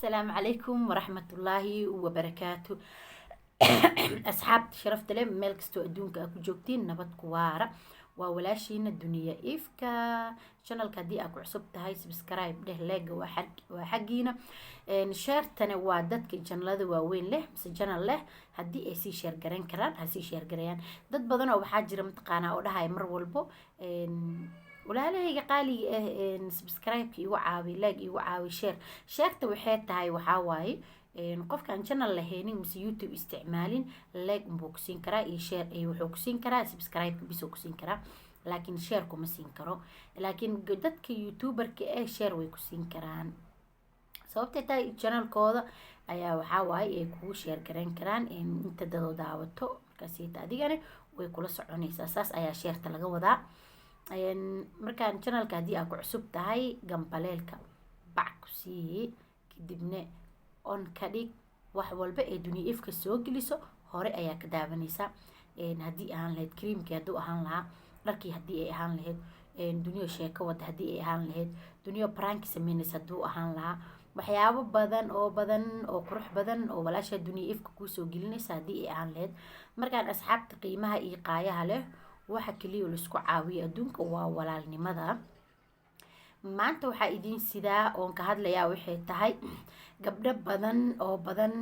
السلام عليكم ورحمة الله وبركاته. أصحاب شرفت لي مeel kastoo adduunka ku joogtiin nabad ku waara waa walaashiina Duniya Ifka channelka hadii aad ku cusub tahay subscribe dheh like waa xaqiina share-tana waa dadka channelada waaweyn leh mise channel leh hadii ay si share garan karaan ha si share gareeyaan dad badan oo waxa jira mataqaana oo dhahay mar walbo walaalahayga qaaliga ah subscribe igu caawi like igu caawi share-ta waxay tahay waxa waaye qofkan channel lahaynin mise YouTube isticmaalin like buu ku siin karaa iyo share ay wuxuu ku siin karaa subscribe bisoo ku siin karaa laakiin share kuma siin karo laakiin dadka YouTuber-ka ee share way ku siin karaan sababtay tahay channel-kooda ayaa waxa waaye ay ku share garan karaan inta dad daawato markaas adigana way kula soconaysaa saas ayaa share-ta laga wadaa markaan channelka hadii aad ku cusub tahay gambaleelka bac ku sii kadibna on ka dhig wax walba ee Duniya Ifka soo geliso hore ayaa ka daawanaysaa hadii aan lahayd creamki haduu ahaan lahaa dharkii hadii ay ahaan lahayd Duniya sheeko wada hadii ay ahaan lahayd Duniya prank sameynaysa haduu ahaan lahaa waxyaabo badan oo qurux badan oo walaasha Duniya Ifka ku soo gelinaysa hadii ay ahaan lahayd markaan asxaabta qiimaha iyo qaayaha leh waxa kaliya la isku caawiyo adduunka waa walaalnimada maanta waxa idin sidaa oo ka hadlayaa waxay tahay gabdho badan oo badan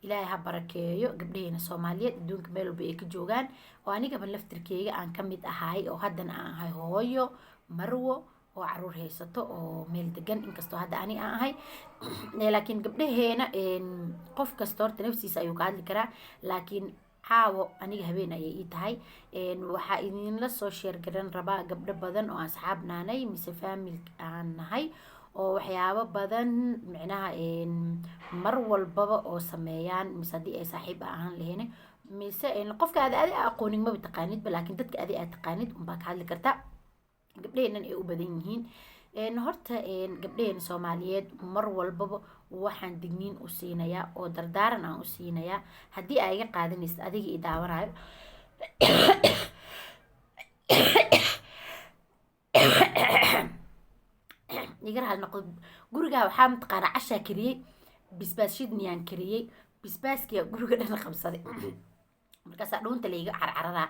Ilaahay ha barakeeyo gabdhaheena Soomaaliyeed adduunka meel walba ay ka joogaan oo aniga ban laftirkeyga aan kamid ahay oo haddana aan ahay hooyo marwo oo caruur haysato oo meel degan inkastoo hadda ani aan ahay laakiin gabdhaheena qof kasta horta nafsiisa ayuu ka hadli karaa laakiin caawo aniga habeen ayay ii tahay waxa idin la soo share garan rabaa gabdho badan oo asxaab naanay mise family aan nahay oo waxyaabo badan macnaha mar walbaba oo sameeyaan mise hadii ay saaxiib ahaan lahayn mise qofka aad aqoonin ma taqaanid laakiin dadka aad taqaanid baa ka hadli kartaa gabdhaheenan ay u badan yihiin horta gabdhaheena Soomaaliyeed mar walbaba waxaan digniin u siinayaa oo dardaaran aan u siinayaa hadii ay iga qaadanaysid adiga i daawanayo hal noqdo guriga waxaa mataqaana casha kariyay bisbaas shidniyaan kariyay bisbaaskiya guriga dhan qabsaday markaas dhuunta la iga carcararaa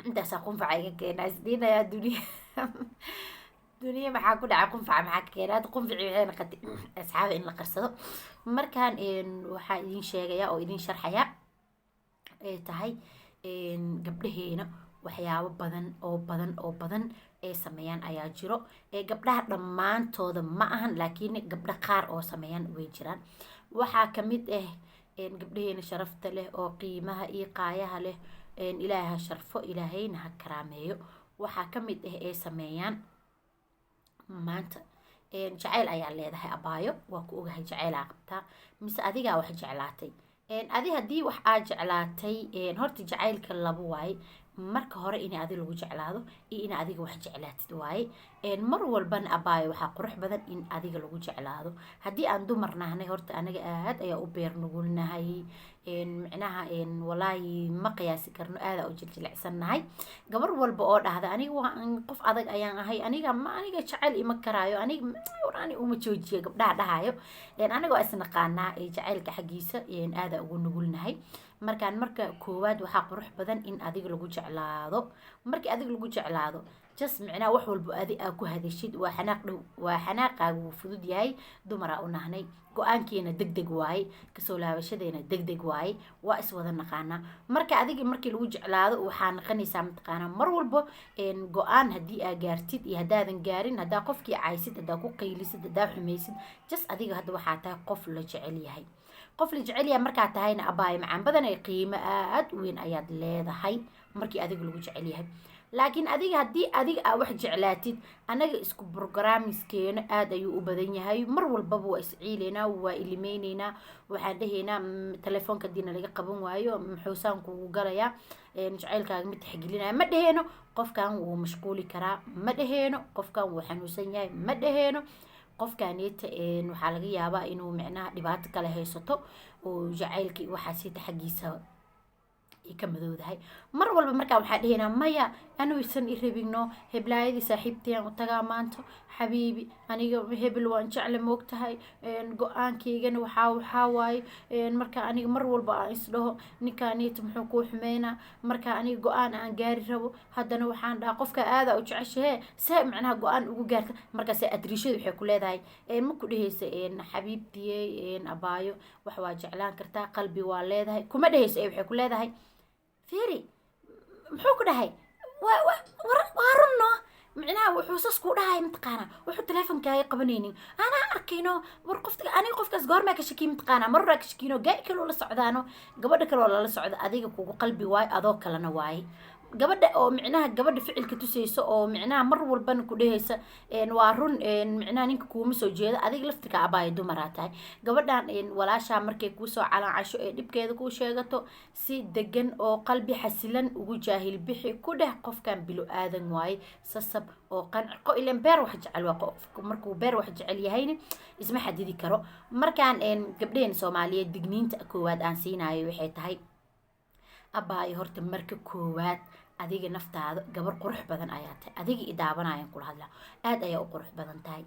intaas qunfaca iga keenay isdiinaya Duniya maxaa ku dhacay qunfaca maxaa ka keenay qunfici waxay noqotay asxaab in la qarsado markaan waxa idin sheegaya oo idin sharxaya ay tahay gabdhaheena waxyaabo badan ee sameeyaan ayaa jiro gabdhaha dhamaantooda ma ahan laakiin gabdho qaar oo sameeyaan way jiraan waxa kamid ah gabdhaheena sharafta leh oo qiimaha iyo qaayaha leh Ilaahay sharfo Ilaahayna ha karaameeyo waxa kamid ah ee sameeyaan maanta jacayl ayaa leedahay abaayo waa ku ogahay jacayl qabtaa mise adiga wax jeclaatay adi hadii wax aad jeclaatay horta jacaylka laba waay marka hore in adiga lagu jeclaado iyo in adiga wax jeclaatid waay mar walban abaayo waxa qurux badan in adiga lagu jeclaado hadii aan dumar nahnay horta anaga aad ayaa u beer nugulnahay macnaha walaahi ma qiyaasi karno aad u jiljilicsannahay gabar walba oo dhahda aniga waan qof adag ayaan ahay aniga jacayl ima karaayo aniga uma joojiyo gabdhaha dhahayo aniga waa isnaqaanaa jacaylka xagiisa aad ugu nugulnahay marka koowaad waxa qurux badan in adiga lagu jeclaado markii adiga lagu jeclaado just macnaa wax walba adiga ku hadashid waa xanaaqaagu fudud yahay dumar u nahnay go'aankeena degdeg waay kasoo laabashadeena degdeg waay waa iswada naqaana marka adiga markii lagu jeclaado waxa naqanaysaa mataqaana mar walba go'aan hadii aad gaartid iyo hadaadan gaarin hadaa qofkii caysid hadaa ku qaylisid hadaa xumaysid just adiga hadda waxa tahay qof la jecel yahay qof la jecel yahay marka tahayna abaay macaan badan ay qiimo aad u weyn ayaad leedahay markii adiga lagu jecel yahay laakiin adiga hadii adiga wax jeclaatid anaga isku programiskeena aad ayuu u badan yahay mar walbaba waa isciileena waa ilimeyneyna waxaan dhaheena telefoonka diina laga qaban waayo muxuusaan kugu galaya jacaylkaaga mid xiglinaya ma dhaheeno qofkan wuu mashquuli karaa ma dhaheeno qofkan wuu xanuunsan yahay ma dhaheeno qofkaanita waxa laga yaabaa inuu macnaha dhibaato kale haysato oo jacaylkii waxa siita xagiisa ka madowdahay mar walba marka waxa dhaheena maya أنا ويسن إربينو هبلاي دي صاحبتي أنا وتجا مانتو حبيبي أنا هبل وأنشع لموقتها قان كيجن وحاواي مركا أنا مر والبقى إسلوه نكانيت محكو حمينا مركا أنا قان أن جاري ربو هذا نوحان دا قفك هذا وتعيش هي سا معناها قان وجار مركا سأدريشة بحكوا له ذاي ممكن هيس حبيبتي أبايو وحواج علان كرتا قلبي والله كم ده هيس بحكوا له ذاي فيري محكوا ده هاي وارنو معناها وحوسس كودا هاي متقانا وحو تليفون كاي قبنيني انا اركينو ورقفت انا قفك اسغور ما كشكي متقانا مره كشكينو جاي كلو لا سocdaano gabadha kale oo la socdo adiga kugu qalbi waay adoo kalena waay gabadha oo micnaha gabadha ficilka tusayso oo micnaha mar walba ku dhehaysa waa run micnaha ninka kuuma soo jeeda adiga laftika abaay dumara tahay gabadhan walaasha markay ku soo calan casho ee dibkeeda ku sheegato si degan oo qalbi xasilan ugu jaahil bixi ku dheh qofkan bilo aadan waay sasab oo qanco ileen beer wax jecel waa qofku markuu beer wax jecel yahayna isma xadidi karo markaan gabdheen Soomaaliyeed digniinta koowaad aan siinayo waxay tahay abaay horta marka koowaad adiga naftaada gabar qurux badan ayaa tahay adiga idaabanayaan kula hadla aad ayaa u qurux badan tahay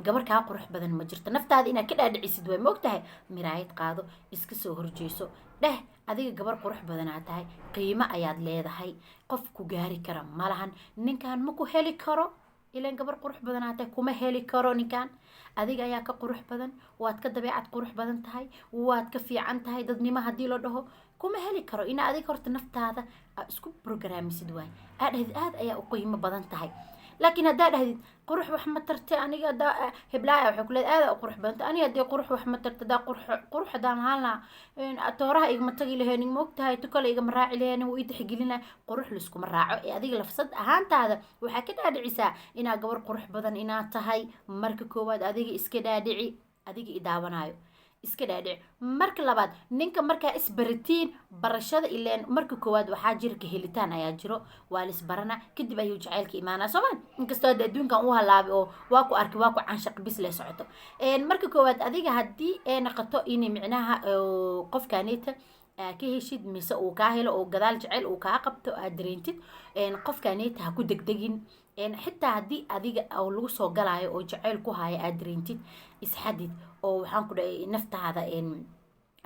gabar ka qurux badan ma jirto naftaada inaad ka dhaadhicisid way moogtahay miraayad qaado iska soo horjeeso dheh adiga gabar qurux badan aad tahay qiimo ayaad leedahay qof ku gaari kara malahan ninkan ma ku heli karo ilaan gabar qurux badan aad tahay kuma heli karo ninkan adiga ayaa ka qurux badan waad ka dabeecad qurux badan tahay waad ka fiican tahay dadnimo hadii loo dhaho kuma heli karo ina adiga horta naftaada isku programmisid waay aad ayaa u qiimo badan tahay laakiin hadaa dhahdid qurux wax ma tartay aniga heblaaya waxa ku leedahay aad u qurux badan aniga hadii qurux wax ma tartay da qurux hadaan halna tooraha igma tagi lahayn ma ogtahay tukale igama raaci lahayn oo ii tixgelina qurux lisku ma raaco ee adiga lafsad ahaantaada waxa ka dhaadhicisaa ina gabar qurux badan ina tahay marka koowaad adiga iska dhaadhici adiga idaabanayo iska dhaadhic marka labaad ninka markaa isbaratiin barashada ileen marka koowaad waxaa jira ka helitaan ayaa jiro waa la isbarana kadib ayuu jacaylka imaanaa Soomaan inkastoo adduunkan uu halaabay oo waa ku arki waa ku canshaq bis la socoto marka koowaad adiga hadii ay noqoto in micnaha qofkaanita ka heshid mise uu ka helo oo gadaal jacayl uu ka qabto aad dareentid qofkaanita ha ku degdegin xitaa hadii adiga oo lagu soo galaayo oo jacayl ku haya aad dareentid isxadid oo waxaan ku dhahay naftaada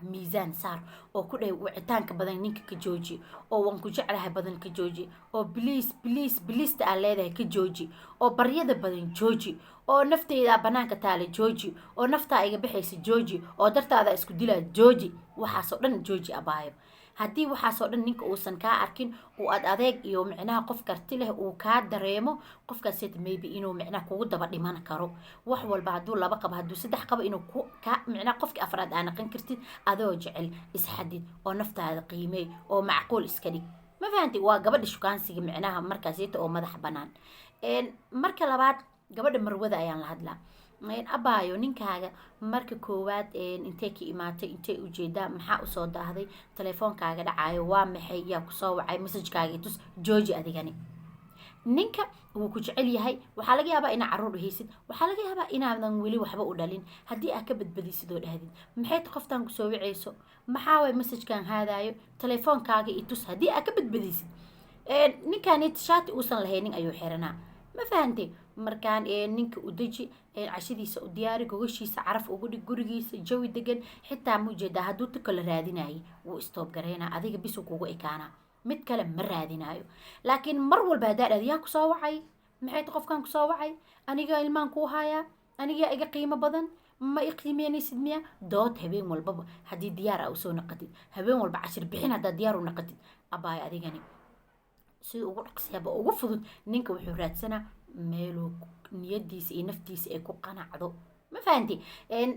miisaan saar oo ku dhahay wicitaanka badan ninka ka jooji oo waan ku jeclahay badan ka jooji oo please ta leedahay ka jooji oo baryada badan jooji oo nafteyda banaanka taale jooji oo naftaa iga bixaysa jooji oo dartaada isku dilaa jooji waxaas oo dhan jooji abaayo haddii waxaas oo dhan ninka uusan kaa arkin oo aad adeeg iyo micnaha qof karti leh uu kaa dareemo qofkaas maybe inuu micnaha kugu daba dhiman karo wax walba hadduu laba qabo hadduu saddex qabo inuu ka micnaha qofki afraad aan aqan kartid adoo jecel isxadid oo naftaada qiimey oo macquul iska dhig ma fahanti waa gabadha shukaansiga micnaha markaasita oo madax banaan marka labaad gabadha marwada ayaan la hadlaa abaayo ninkaaga marka koowaad intee ka imaatay intee ujeedaa maxaa u soo daahday telefoonkaaga dhacayo waa maxay yaa ku soo wacay message-kaaga tus jooji adigani ninka wuu ku jecel yahay waxaa laga yaabaa inaad caruur haysid waxaa laga yaabaa inaadan weli waxba u dhalin haddii aad ka badbadisid oo dhahdid maxay qoftan ku soo wicayso maxaa way message-kan haadaayo telefoonkaaga i tus haddii aad ka badbadisid ninkaani shaati uusan lahaynin ayuu xiranaa ma fahantay markaan ninka u daji cashadiisa u diyaari gogashiisa caraf ugu dhig gurigiisa jawi degan xitaa ma ujeedaa hadduu tuka la raadinayay wuu istoob gareynaa adiga bisu kugu ekaanaa mid kale ma raadinayo laakiin mar walba haddaa dhahda yaa kusoo wacay maxay qofkan kusoo wacay aniga ilmaan kuu hayaa aniga iga qiimo badan ma i qiimeynaysid miya dood habeen walbaba haddii diyaar a usoo naqatid habeen walba cashir bixin haddaa diyaar u naqatid abaay adigani sida ugu dhaqsiyaaba ugu fudud ninka wuxuu raadsanaa meeluu niyadiisa iyo naftiisa ay ku qanacdo ma fahanti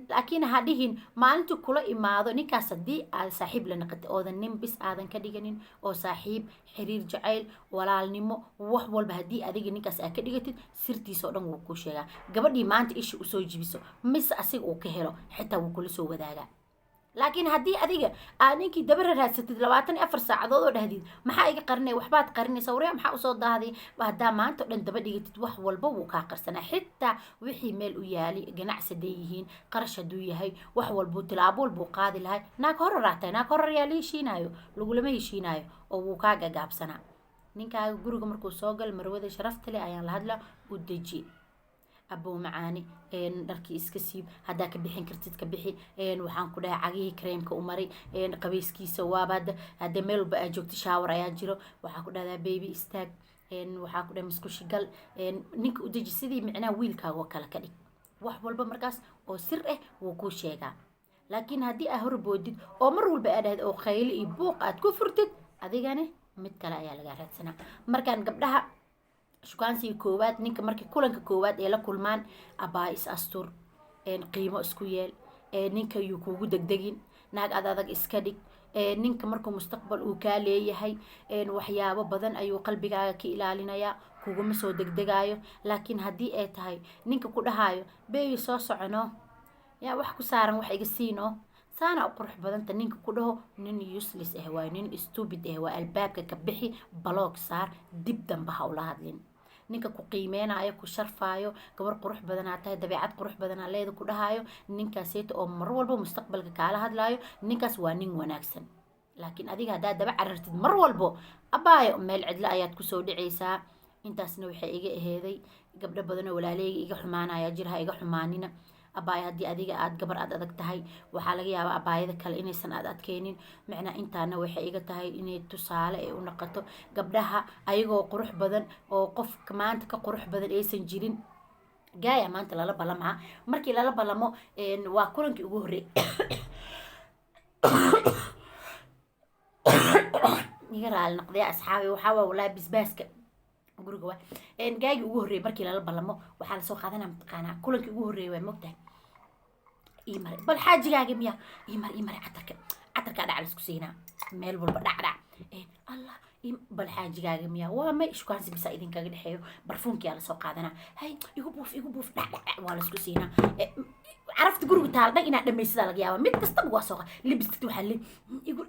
laakiin ha dhihin maalintii kula imaado ninkaas haddii aad saaxiib la naqatid oodan nin bis aadan ka dhiganin oo saaxiib xiriir jacayl walaalnimo wax walba haddii adiga ninkaas aad ka dhigatid sirtiisa oo dhan wuu kuu sheegaa gabadhii maanta isha usoo jibiso mise asiga uu ka helo xitaa wuu kula soo wadaagaa laakiin haddii adiga aad ninkii dabara raadsatid 24 saacadood oo dhahdid maxaa iga qarinay waxbaad qarinaysa waree maxaa usoo daahday haddaa maanta oo dhan daba dhigatid wax walba wuu kaa qarsanaa xitaa wixii meel u yaali ganacsaday yihiin qarash hadduu yahay wax walbuu tilaabo walbuu qaadi lahay naag horar raatay naag horar yaa la heshiinaayo lagulama heshiinaayo oo wuu kaa gagaabsanaa ninkaaga guriga markuu soo gal marwada sharafta leh ayaan la hadlaa u deji abuu macaani dharkii iska siib haddaa ka bixin kartid ka bixi waxaan ku dhahay cagihii kareemka u maray qabayskiisa waaba hadda meel walba aad joogta shaawar ayaa jiro waxaa ku dhahdaa baby istaag waxaa ku dhahay muskushi gal ninka u deji sidii micnaha wiilkaaga oo kale ka dhig wax walba markaas oo sir ah wuu kuu sheegaa laakiin haddii aad horboodid oo mar walba aad dhahid oo khayli iyo buuq aad ku furtid adigana mid kale ayaa laga raadsanaa markaan gabdhaha shukaansiga koowaad ninka markii kulanka koowaad ee la kulmaan abaa is astur qiimo isku yeel ninka yuu kuugu degdegin naag adag iska dhig ninka markuu mustaqbal uu kaa leeyahay waxyaabo badan ayuu qalbigaaga ka ilaalinayaa kuguma soo degdegaayo laakiin haddii ay tahay ninka ku dhahaayo beebi soo socono yaa wax ku saaran wax iga siino saana u qurux badanta ninka ku dhaho nin useless ah waa nin stupid ah waa albaabka ka bixi block saar dib damba ha ula hadlin ninka ku qiimeenaayo ku sharfaayo gabar qurux badanaa tahay dabeecad qurux badanaa leeda ku dhahaayo ninkaaseeta oo mar walba mustaqbalka kaala hadlaayo ninkaas waa nin wanaagsan laakiin adiga haddaad daba carartid mar walbo abaayo meel cidlo ayaad kusoo dhicaysaa intaasna waxay iga aheeday gabdho badanoo walaaleyga iga xumaanaya jirha iga xumaanina abaay haddii adiga aad gabar aad adag tahay waxaa laga yaabaa abaayada kale inaysan aad adkeynin macnaa intaana waxay iga tahay inay tusaale ay u noqoto gabdhaha ayagoo qurux badan oo qofka maanta ka qurux badan aysan jirin gaaya maanta lala balamaa markii lala balamo waa kulankii ugu horreey iga raali noqdaya asxaabi waxaa waa walaa bisbaaska guriga waa gaagi ugu horreey markii lala balamo waxaa lasoo qaadanaa mataqaanaa kulankii ugu horreey waa mogtahay imar bal xaajigaaga miya imar catarka dhac laisku siinaa meel walba dhacdhac allah bal xaajigaaga miya waa may shukaansi bisa idinkaga dhexeeyo barfuunkiyaa lasoo qaadanaa hay igu buuf dhacdhac waa laisku siinaa carafta guriga taal dhan inaad dhamaysadaa laga yaabaa mid kastaba waa soo libiskati waxaa le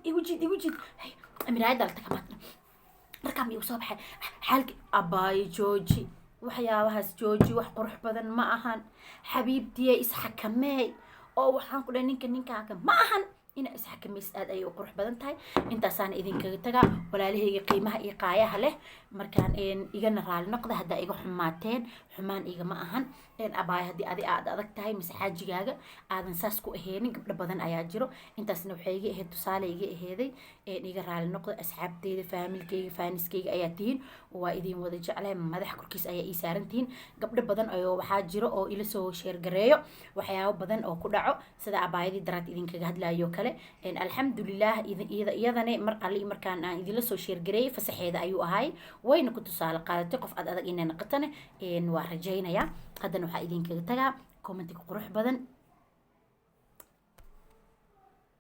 igu jiid hay miraayadda la takamaadna markaa miyuu soo baxay xaalki abaayo jooji waxyaabahaas jooji wax qurux badan ma ahan xabiibtiye isxakameey oo waxaan ku dhahay ninkaaga ma ahan ina isxakamaysid aad ayay u qurux badan tahay intaasaan idinkaga tagaa walaalahayga qiimaha iyo qaayaha leh markaan igana raali noqda haddaa iga xumaateen xumaan igama ahan abaay haddii adi aad adag tahay mise xaajigaaga aadan saas ku aheenin gabdho badan ayaa jiro intaasna waxay iga ahayd tusaale iga aheeday iga raali noqda asxaabteyda faamilkeyga faaniskeyga ayaa tihiin waa idin wada jeclahay madax korkiis ayaa ii saaran tihiin gabdho badan oo waxaa jiro oo ila soo sheergareeyo waxyaabo badan oo ku dhaco sida abaayadii daraad idinkaga hadlayo kale alxamdulilah iyadana mar alle markaan aan idinla soo sheergareeyay fasaxeeda ayuu ahaay wayna ku tusaale qaadatay qof aad adag inay noqotana waa rajaynayaa haddana waxaa idinkaga tagaa commentiga qurux badan